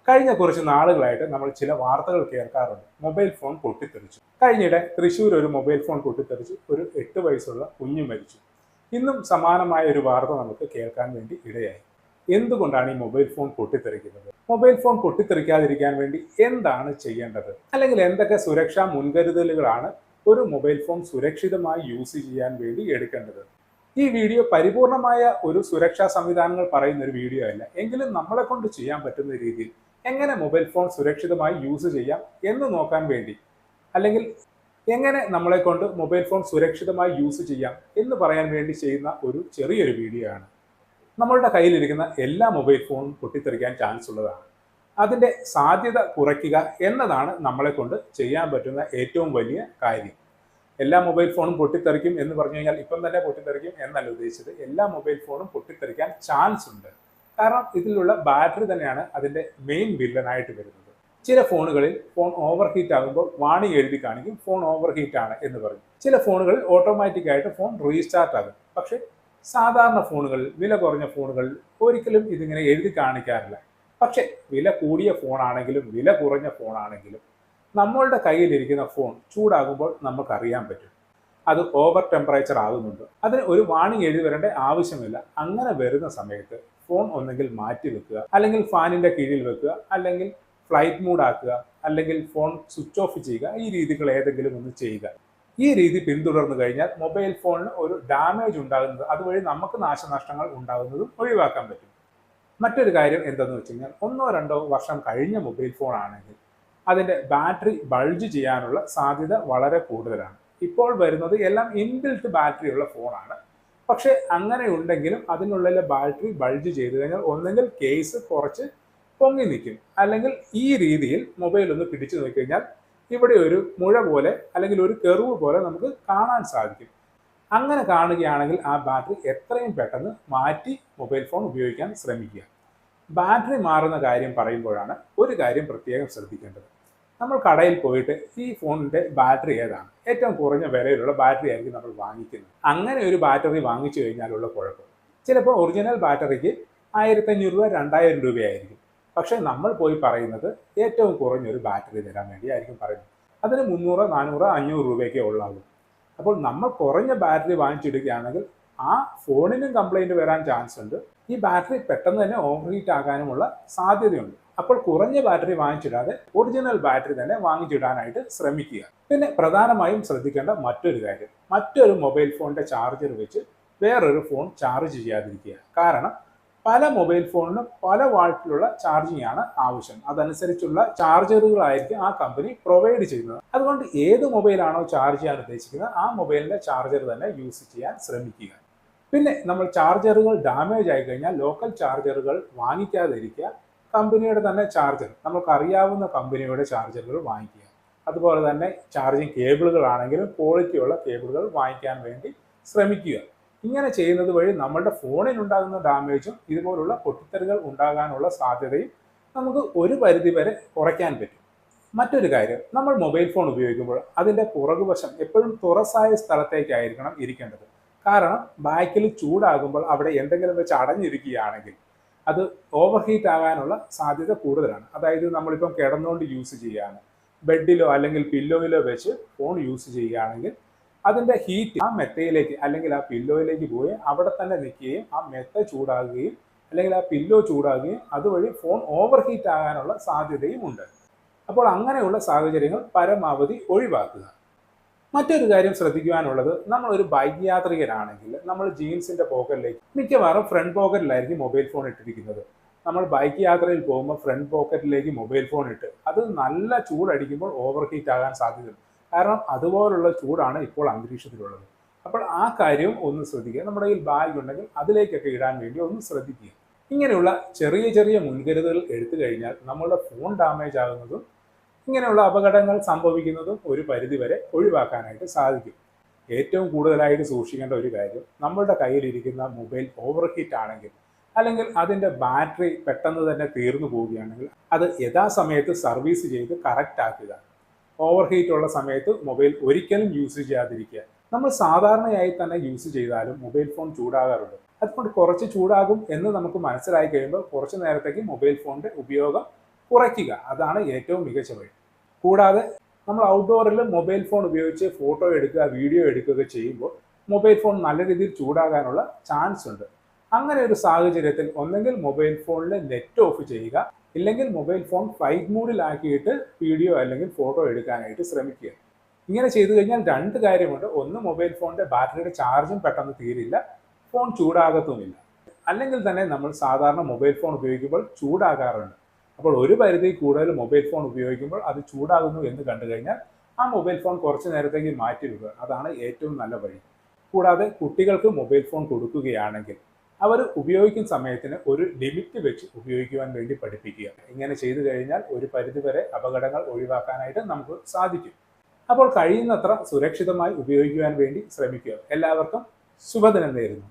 കഴിഞ്ഞ കുറച്ച് നാളുകളായിട്ട് നമ്മൾ ചില വാർത്തകൾ കേൾക്കാറുണ്ട്. മൊബൈൽ ഫോൺ പൊട്ടിത്തെറിച്ചു. കഴിഞ്ഞിടെ തൃശ്ശൂർ ഒരു മൊബൈൽ ഫോൺ പൊട്ടിത്തെറിച്ചു ഒരു 8 വയസ്സുള്ള കുഞ്ഞു മരിച്ചു. ഇന്നും സമാനമായ ഒരു വാർത്ത നമുക്ക് കേൾക്കാൻ വേണ്ടി ഇടയായി. എന്തുകൊണ്ടാണ് ഈ മൊബൈൽ ഫോൺ പൊട്ടിത്തെറിക്കുന്നത്? മൊബൈൽ ഫോൺ പൊട്ടിത്തെറിക്കാതിരിക്കാൻ വേണ്ടി എന്താണ് ചെയ്യേണ്ടത്? അല്ലെങ്കിൽ എന്തൊക്കെ സുരക്ഷാ മുൻകരുതലുകളാണ് ഒരു മൊബൈൽ ഫോൺ സുരക്ഷിതമായി യൂസ് ചെയ്യാൻ വേണ്ടി എടുക്കേണ്ടത്? ഈ വീഡിയോ പരിപൂർണമായ ഒരു സുരക്ഷാ സംവിധാനങ്ങൾ പറയുന്ന ഒരു വീഡിയോ അല്ല, എങ്കിലും നമ്മളെ കൊണ്ട് ചെയ്യാൻ പറ്റുന്ന രീതിയിൽ എങ്ങനെ മൊബൈൽ ഫോൺ സുരക്ഷിതമായി യൂസ് ചെയ്യാം എന്ന് നോക്കാൻ വേണ്ടി, അല്ലെങ്കിൽ എങ്ങനെ നമ്മളെ കൊണ്ട് മൊബൈൽ ഫോൺ സുരക്ഷിതമായി യൂസ് ചെയ്യാം എന്ന് പറയാൻ വേണ്ടി ചെയ്യുന്ന ഒരു ചെറിയൊരു വീഡിയോ ആണ്. നമ്മളുടെ കയ്യിലിരിക്കുന്ന എല്ലാ മൊബൈൽ ഫോണും പൊട്ടിത്തെറിക്കാൻ ചാൻസ് ഉള്ളതാണ്. അതിൻ്റെ സാധ്യത കുറയ്ക്കുക എന്നതാണ് നമ്മളെ കൊണ്ട് ചെയ്യാൻ പറ്റുന്ന ഏറ്റവും വലിയ കാര്യം. എല്ലാ മൊബൈൽ ഫോണും പൊട്ടിത്തെറിക്കും എന്ന് പറഞ്ഞു കഴിഞ്ഞാൽ ഇപ്പം തന്നെ പൊട്ടിത്തെറിക്കും എന്നല്ല ഉദ്ദേശിച്ചത്. എല്ലാ മൊബൈൽ ഫോണും പൊട്ടിത്തെറിക്കാൻ ചാൻസ് ഉണ്ട്. കാരണം ഇതിലുള്ള ബാറ്ററി തന്നെയാണ് അതിൻ്റെ മെയിൻ വില്ലനായിട്ട് വരുന്നത്. ചില ഫോണുകളിൽ ഫോൺ ഓവർ ഹീറ്റ് ആകുമ്പോൾ വാണിംഗ് എഴുതി കാണിക്കും ഫോൺ ഓവർ ഹീറ്റ് ആണ് എന്ന് പറയും. ചില ഫോണുകളിൽ ഓട്ടോമാറ്റിക് ആയിട്ട് ഫോൺ റീസ്റ്റാർട്ട് ആകും. പക്ഷേ സാധാരണ ഫോണുകളിൽ, വില കുറഞ്ഞ ഫോണുകളിൽ ഒരിക്കലും ഇതിങ്ങനെ എഴുതി കാണിക്കാറില്ല. പക്ഷേ വില കൂടിയ ഫോണാണെങ്കിലും വില കുറഞ്ഞ ഫോണാണെങ്കിലും നമ്മളുടെ കയ്യിലിരിക്കുന്ന ഫോൺ ചൂടാകുമ്പോൾ നമുക്കറിയാൻ പറ്റും അത് ഓവർ ടെമ്പറേച്ചർ ആകുന്നുണ്ട്. അതിന് ഒരു വാണിംഗ് എഴുതി വരേണ്ട ആവശ്യമില്ല. അങ്ങനെ വരുന്ന സമയത്ത് ഫോൺ ഒന്നെങ്കിൽ മാറ്റി വെക്കുക, അല്ലെങ്കിൽ ഫാനിൻ്റെ കീഴിൽ വെക്കുക, അല്ലെങ്കിൽ ഫ്ലൈറ്റ് മോഡ് ആക്കുക, അല്ലെങ്കിൽ ഫോൺ സ്വിച്ച് ഓഫ് ചെയ്യുക. ഈ രീതികൾ ഏതെങ്കിലും ഒന്ന് ചെയ്യുക. ഈ രീതി പിന്തുടർന്നു കഴിഞ്ഞാൽ മൊബൈൽ ഫോണിന് ഒരു ഡാമേജ് ഉണ്ടാകുന്നത്, അതുവഴി നമുക്ക് നാശനഷ്ടങ്ങൾ ഉണ്ടാകുന്നതും ഒഴിവാക്കാൻ പറ്റും. മറ്റൊരു കാര്യം എന്തെന്ന് വെച്ച് കഴിഞ്ഞാൽ 1-2 വർഷം കഴിഞ്ഞ മൊബൈൽ ഫോൺ ആണെങ്കിൽ അതിൻ്റെ ബാറ്ററി ബൾജ് ചെയ്യാനുള്ള സാധ്യത വളരെ കൂടുതലാണ്. ഇപ്പോൾ വരുന്നത് എല്ലാം ഇൻബിൽറ്റ് ബാറ്ററി ഉള്ള ഫോണാണ്. പക്ഷേ അങ്ങനെ ഉണ്ടെങ്കിലും അതിനുള്ളിലെ ബാറ്ററി ബൾജ് ചെയ്ത് കഴിഞ്ഞാൽ ഒന്നെങ്കിൽ കേസ് കുറച്ച് പൊങ്ങി നിൽക്കും, അല്ലെങ്കിൽ ഈ രീതിയിൽ മൊബൈൽ ഒന്ന് പിടിച്ചു നോക്കിക്കഴിഞ്ഞാൽ ഇവിടെ ഒരു മുഴ പോലെ അല്ലെങ്കിൽ ഒരു കെർവ് പോലെ നമുക്ക് കാണാൻ സാധിക്കും. അങ്ങനെ കാണുകയാണെങ്കിൽ ആ ബാറ്ററി എത്രയും പെട്ടെന്ന് മാറ്റി മൊബൈൽ ഫോൺ ഉപയോഗിക്കാൻ ശ്രമിക്കുക. ബാറ്ററി മാറുന്ന കാര്യം പറയുമ്പോഴാണ് ഒരു കാര്യം പ്രത്യേകം ശ്രദ്ധിക്കേണ്ടത്. നമ്മൾ കടയിൽ പോയിട്ട് ഈ ഫോണിൻ്റെ ബാറ്ററി ഏതാണ്, ഏറ്റവും കുറഞ്ഞ വിലയിലുള്ള ബാറ്ററി ആയിരിക്കും നമ്മൾ വാങ്ങിക്കുന്നത്. അങ്ങനെ ഒരു ബാറ്ററി വാങ്ങിച്ചു കഴിഞ്ഞാലുള്ള കുഴപ്പം, ചിലപ്പോൾ ഒറിജിനൽ ബാറ്ററിക്ക് 1500 രൂപ 2000 രൂപയായിരിക്കും. പക്ഷേ നമ്മൾ പോയി പറയുന്നത് ഏറ്റവും കുറഞ്ഞൊരു ബാറ്ററി തരാൻ വേണ്ടിയായിരിക്കും പറയുന്നത്. അതിന് 300, 400, 500 രൂപയൊക്കെ ഉള്ളാകും. അപ്പോൾ നമ്മൾ കുറഞ്ഞ ബാറ്ററി വാങ്ങിച്ചിടുകയാണെങ്കിൽ ആ ഫോണിനും കംപ്ലൈൻറ്റ് വരാൻ ചാൻസ് ഉണ്ട്. ഈ ബാറ്ററി പെട്ടെന്ന് തന്നെ ഓവർ ഹീറ്റ് ആകാനുമുള്ള സാധ്യതയുണ്ട്. അപ്പോൾ കുറഞ്ഞ ബാറ്ററി വാങ്ങിച്ചിടാതെ ഒറിജിനൽ ബാറ്ററി തന്നെ വാങ്ങിച്ചിടാനായിട്ട് ശ്രമിക്കുക. പിന്നെ പ്രധാനമായും ശ്രദ്ധിക്കേണ്ട മറ്റൊരു കാര്യം, മറ്റൊരു മൊബൈൽ ഫോണിൻ്റെ ചാർജർ വെച്ച് വേറൊരു ഫോൺ ചാർജ് ചെയ്യാതിരിക്കുക. കാരണം പല മൊബൈൽ ഫോണിനും പല വാട്ടിലുള്ള ചാർജിങ് ആണ് ആവശ്യം. അതനുസരിച്ചുള്ള ചാർജറുകളായിരിക്കും ആ കമ്പനി പ്രൊവൈഡ് ചെയ്യുന്നത്. അതുകൊണ്ട് ഏത് മൊബൈലാണോ ചാർജ് ചെയ്യാൻ ഉദ്ദേശിക്കുന്നത് ആ മൊബൈലിൻ്റെ ചാർജർ തന്നെ യൂസ് ചെയ്യാൻ ശ്രമിക്കുക. പിന്നെ നമ്മൾ ചാർജറുകൾ ഡാമേജ് ആയി കഴിഞ്ഞാൽ ലോക്കൽ ചാർജറുകൾ വാങ്ങിക്കാതിരിക്കുക. കമ്പനിയുടെ തന്നെ ചാർജർ, നമുക്ക് അറിയാവുന്ന കമ്പനിയുടെ ചാർജറുകൾ വാങ്ങിക്കുക. അതുപോലെ തന്നെ ചാർജിങ് കേബിളുകളാണെങ്കിലും ക്വാളിറ്റിയുള്ള കേബിളുകൾ വാങ്ങിക്കാൻ വേണ്ടി ശ്രമിക്കുക. ഇങ്ങനെ ചെയ്യുന്നത് വഴി നമ്മളുടെ ഫോണിനുണ്ടാകുന്ന ഡാമേജും ഇതുപോലുള്ള പൊട്ടിത്തെറികൾ ഉണ്ടാകാനുള്ള സാധ്യതയും നമുക്ക് ഒരു പരിധി വരെ കുറയ്ക്കാൻ പറ്റും. മറ്റൊരു കാര്യം, നമ്മൾ മൊബൈൽ ഫോൺ ഉപയോഗിക്കുമ്പോൾ അതിൻ്റെ പുറകുവശം എപ്പോഴും തുറസായ സ്ഥലത്തേക്കായിരിക്കണം ഇരിക്കേണ്ടത്. കാരണം ബാക്കിൽ ചൂടാകുമ്പോൾ അവിടെ എന്തെങ്കിലും വെച്ച് അടഞ്ഞിരിക്കുകയാണെങ്കിൽ അത് ഓവർ ഹീറ്റ് ആകാനുള്ള സാധ്യത കൂടുതലാണ്. അതായത് നമ്മളിപ്പം കിടന്നുകൊണ്ട് യൂസ് ചെയ്യുകയാണ്, ബെഡിലോ അല്ലെങ്കിൽ പില്ലോയിലോ വെച്ച് ഫോൺ യൂസ് ചെയ്യുകയാണെങ്കിൽ അതിൻ്റെ ഹീറ്റ് ആ മെത്തയിലേക്ക് അല്ലെങ്കിൽ ആ പില്ലോയിലേക്ക് പോയി അവിടെ തന്നെ നിൽക്കുകയും ആ മെത്ത ചൂടാകുകയും അല്ലെങ്കിൽ ആ പില്ലോ ചൂടാകുകയും അതുവഴി ഫോൺ ഓവർ ഹീറ്റ് ആകാനുള്ള സാധ്യതയും ഉണ്ട്. അപ്പോൾ അങ്ങനെയുള്ള സാഹചര്യങ്ങൾ പരമാവധി ഒഴിവാക്കുക. മറ്റൊരു കാര്യം ശ്രദ്ധിക്കുവാനുള്ളത്, നമ്മളൊരു ബൈക്ക് യാത്രികനാണെങ്കിൽ നമ്മൾ ജീൻസിൻ്റെ പോക്കറ്റിലേക്ക്, മിക്കവാറും ഫ്രണ്ട് പോക്കറ്റിലായിരിക്കും മൊബൈൽ ഫോൺ ഇട്ടിരിക്കുന്നത്. നമ്മൾ ബൈക്ക് യാത്രയിൽ പോകുമ്പോൾ ഫ്രണ്ട് പോക്കറ്റിലേക്ക് മൊബൈൽ ഫോൺ ഇട്ട് അത് നല്ല ചൂടടിക്കുമ്പോൾ ഓവർ ഹീറ്റ് ആകാൻ സാധ്യതയുണ്ട്. കാരണം അതുപോലുള്ള ചൂടാണ് ഇപ്പോൾ അന്തരീക്ഷത്തിലുള്ളത്. അപ്പോൾ ആ കാര്യവും ഒന്ന് ശ്രദ്ധിക്കുക. നമ്മുടെ കയ്യിൽ ബാഗ് ഉണ്ടെങ്കിൽ അതിലേക്കൊക്കെ ഇടാൻ വേണ്ടി ഒന്ന് ശ്രദ്ധിക്കുക. ഇങ്ങനെയുള്ള ചെറിയ ചെറിയ മുൻകരുതൽ എടുത്തു കഴിഞ്ഞാൽ നമ്മളുടെ ഫോൺ ഡാമേജ് ആകുന്നതും ഇങ്ങനെയുള്ള അപകടങ്ങൾ സംഭവിക്കുന്നതും ഒരു പരിധിവരെ ഒഴിവാക്കാനായിട്ട് സാധിക്കും. ഏറ്റവും കൂടുതലായിട്ട് സൂക്ഷിക്കേണ്ട ഒരു കാര്യം, നമ്മളുടെ കയ്യിലിരിക്കുന്ന മൊബൈൽ ഓവർ ഹീറ്റ് ആണെങ്കിൽ അല്ലെങ്കിൽ അതിൻ്റെ ബാറ്ററി പെട്ടെന്ന് തന്നെ തീർന്നു പോവുകയാണെങ്കിൽ അത് യഥാസമയത്ത് സർവീസ് ചെയ്ത് കറക്റ്റ് ആക്കുക. ഓവർ ഹീറ്റ് ഉള്ള സമയത്ത് മൊബൈൽ ഒരിക്കലും യൂസ് ചെയ്യാതിരിക്കുക. നമ്മൾ സാധാരണയായി തന്നെ യൂസ് ചെയ്താലും മൊബൈൽ ഫോൺ ചൂടാകാറുണ്ട്. അതുകൊണ്ട് കുറച്ച് ചൂടാകും എന്ന് നമുക്ക് മനസ്സിലായി കഴിയുമ്പോൾ കുറച്ച് നേരത്തേക്ക് മൊബൈൽ ഫോണിൻ്റെ ഉപയോഗം കുറയ്ക്കുക. അതാണ് ഏറ്റവും മികച്ച വഴി. കൂടാതെ നമ്മൾ ഔട്ട്ഡോറിൽ മൊബൈൽ ഫോൺ ഉപയോഗിച്ച് ഫോട്ടോ എടുക്കുക, വീഡിയോ എടുക്കുകയൊക്കെ ചെയ്യുമ്പോൾ മൊബൈൽ ഫോൺ നല്ല രീതിയിൽ ചൂടാകാനുള്ള ചാൻസ് ഉണ്ട്. അങ്ങനെ ഒരു സാഹചര്യത്തിൽ ഒന്നെങ്കിൽ മൊബൈൽ ഫോണിൽ നെറ്റ് ഓഫ് ചെയ്യുക, ഇല്ലെങ്കിൽ മൊബൈൽ ഫോൺ ഫ്ലൈറ്റ് മോഡിലാക്കിയിട്ട് വീഡിയോ അല്ലെങ്കിൽ ഫോട്ടോ എടുക്കാനായിട്ട് ശ്രമിക്കുക. ഇങ്ങനെ ചെയ്തു കഴിഞ്ഞാൽ രണ്ട് കാര്യമുണ്ട്. ഒന്ന്, മൊബൈൽ ഫോണിൻ്റെ ബാറ്ററിയുടെ ചാർജും പെട്ടെന്ന് തീരില്ല, ഫോൺ ചൂടാകത്തുമില്ല. അല്ലെങ്കിൽ തന്നെ നമ്മൾ സാധാരണ മൊബൈൽ ഫോൺ ഉപയോഗിക്കുമ്പോൾ ചൂടാകാറുണ്ട്. അപ്പോൾ ഒരു പരിധി കൂടുതൽ മൊബൈൽ ഫോൺ ഉപയോഗിക്കുമ്പോൾ അത് ചൂടാകുന്നു എന്ന് കണ്ടു കഴിഞ്ഞാൽ ആ മൊബൈൽ ഫോൺ കുറച്ച് നേരത്തേക്ക് മാറ്റി വെക്കുക. അതാണ് ഏറ്റവും നല്ല വഴി. കൂടാതെ കുട്ടികൾക്ക് മൊബൈൽ ഫോൺ കൊടുക്കുകയാണെങ്കിൽ അവർ ഉപയോഗിക്കുന്ന സമയത്തിന് ഒരു ലിമിറ്റ് വെച്ച് ഉപയോഗിക്കുവാൻ വേണ്ടി പഠിപ്പിക്കുക. ഇങ്ങനെ ചെയ്തു കഴിഞ്ഞാൽ ഒരു പരിധിവരെ അപകടങ്ങൾ ഒഴിവാക്കാനായിട്ട് നമുക്ക് സാധിക്കും. അപ്പോൾ കഴിയുന്നത്ര സുരക്ഷിതമായി ഉപയോഗിക്കുവാൻ വേണ്ടി ശ്രമിക്കുക. എല്ലാവർക്കും ശുഭദിനം നേരുന്നു.